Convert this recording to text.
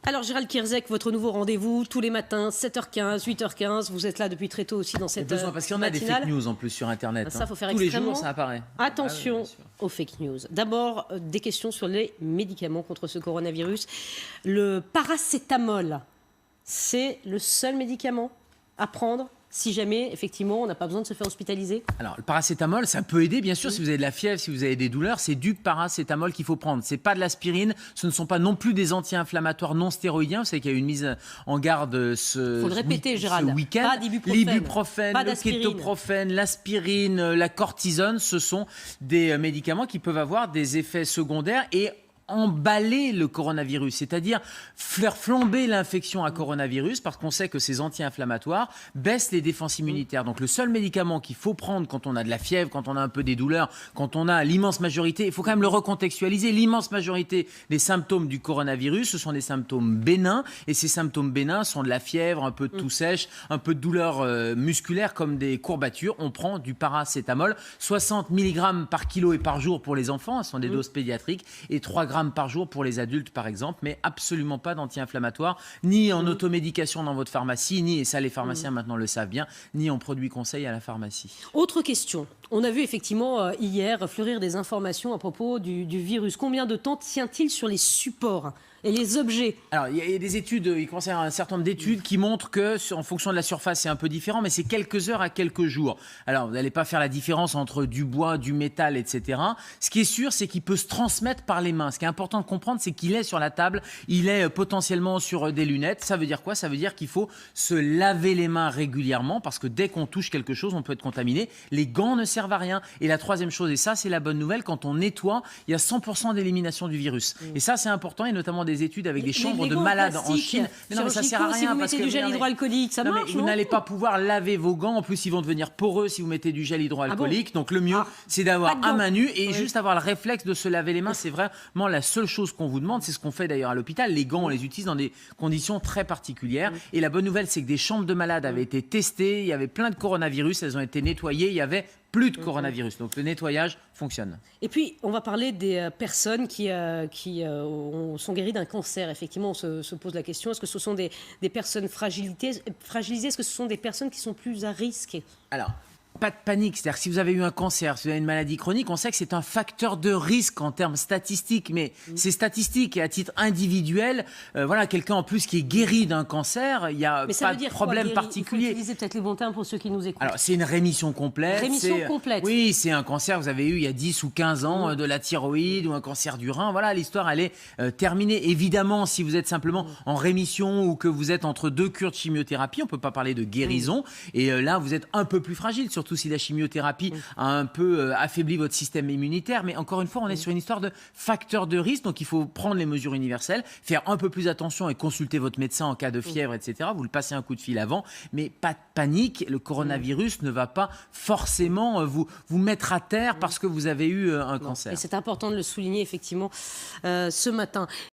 Alors Gérald Kierzek, votre nouveau rendez-vous tous les matins, 7h15, 8h15. Vous êtes là depuis très tôt aussi dans cette matinale. Parce qu'il y en a des fake news en plus sur Internet. Ça, faut faire tous les extrêmement jours, ça apparaît. Attention aux fake news. D'abord, des questions sur les médicaments contre ce coronavirus. Le paracétamol, c'est le seul médicament à prendre si jamais, effectivement, on n'a pas besoin de se faire hospitaliser? Alors, le paracétamol, ça peut aider, bien sûr, si vous avez de la fièvre, si vous avez des douleurs, c'est du paracétamol qu'il faut prendre. C'est pas de l'aspirine, ce ne sont pas non plus des anti-inflammatoires non stéroïdiens. Vous savez qu'il y a eu une mise en garde ce week-end. Pas d'ibuprofène. L'ibuprofène, le kétoprophène, l'aspirine, la cortisone, ce sont des médicaments qui peuvent avoir des effets secondaires et emballer le coronavirus, c'est-à-dire faire flamber l'infection à coronavirus, parce qu'on sait que ces anti-inflammatoires baissent les défenses immunitaires. Donc le seul médicament qu'il faut prendre quand on a de la fièvre, quand on a un peu des douleurs, quand on a l'immense majorité, il faut quand même le recontextualiser, l'immense majorité des symptômes du coronavirus, ce sont des symptômes bénins, et ces symptômes bénins sont de la fièvre, un peu de toux sèche, un peu de douleur musculaire comme des courbatures. On prend du paracétamol, 60 mg par kilo et par jour pour les enfants, ce sont des doses pédiatriques, et 3 grammes par jour pour les adultes par exemple, mais absolument pas d'anti-inflammatoires, ni en automédication dans votre pharmacie, ni, et ça les pharmaciens maintenant le savent bien, ni en produits conseils à la pharmacie. Autre question, on a vu effectivement hier fleurir des informations à propos du virus. Combien de temps tient-il sur les supports et les objets? Alors, il y a des études, il commence à y avoir un certain nombre d'études qui montrent que, en fonction de la surface, c'est un peu différent, mais c'est quelques heures à quelques jours. Alors, vous n'allez pas faire la différence entre du bois, du métal, etc. Ce qui est sûr, c'est qu'il peut se transmettre par les mains. Ce qui est important de comprendre, c'est qu'il est sur la table, il est potentiellement sur des lunettes. Ça veut dire quoi? Ça veut dire qu'il faut se laver les mains régulièrement, parce que dès qu'on touche quelque chose, on peut être contaminé. Les gants ne servent à rien. Et la troisième chose, et ça, c'est la bonne nouvelle, quand on nettoie, il y a 100% d'élimination du virus. Et ça, c'est important, et notamment des études avec des chambres de malades en Chine. Mais non, mais ça sert à rien. Si vous mettez du gel hydroalcoolique, ça marche, vous n'allez pas pouvoir laver vos gants. En plus, ils vont devenir poreux si vous mettez du gel hydroalcoolique. Donc, le mieux, c'est d'avoir à main nue et juste avoir le réflexe de se laver les mains. C'est vraiment la seule chose qu'on vous demande. C'est ce qu'on fait d'ailleurs à l'hôpital. Les gants, on les utilise dans des conditions très particulières. Et la bonne nouvelle, c'est que des chambres de malades avaient été testées. Il y avait plein de coronavirus. Elles ont été nettoyées. Il y avait plus de coronavirus. Donc le nettoyage fonctionne. Et puis, on va parler des personnes qui sont guéries d'un cancer. Effectivement, on se pose la question, est-ce que ce sont des personnes fragilisées? Est-ce que ce sont des personnes qui sont plus à risque? Alors, pas de panique, c'est-à-dire que si vous avez eu un cancer, si vous avez une maladie chronique, on sait que c'est un facteur de risque en termes statistiques, mais c'est statistique et à titre individuel, voilà, quelqu'un en plus qui est guéri d'un cancer, il n'y a pas de problème particulier. Il faut utiliser peut-être les bons termes pour ceux qui nous écoutent. Alors, c'est une rémission complète. Rémission complète. Oui, c'est un cancer que vous avez eu il y a 10 ou 15 ans, de la thyroïde ou un cancer du rein. Voilà, l'histoire, elle est terminée. Évidemment, si vous êtes simplement en rémission ou que vous êtes entre deux cures de chimiothérapie, on ne peut pas parler de guérison. Et là, vous êtes un peu plus fragile, surtout si la chimiothérapie a un peu affaibli votre système immunitaire. Mais encore une fois, on est sur une histoire de facteur de risque. Donc, il faut prendre les mesures universelles, faire un peu plus attention et consulter votre médecin en cas de fièvre, etc. Vous le passez un coup de fil avant. Mais pas de panique. Le coronavirus ne va pas forcément vous mettre à terre parce que vous avez eu un cancer. Et c'est important de le souligner, effectivement, ce matin.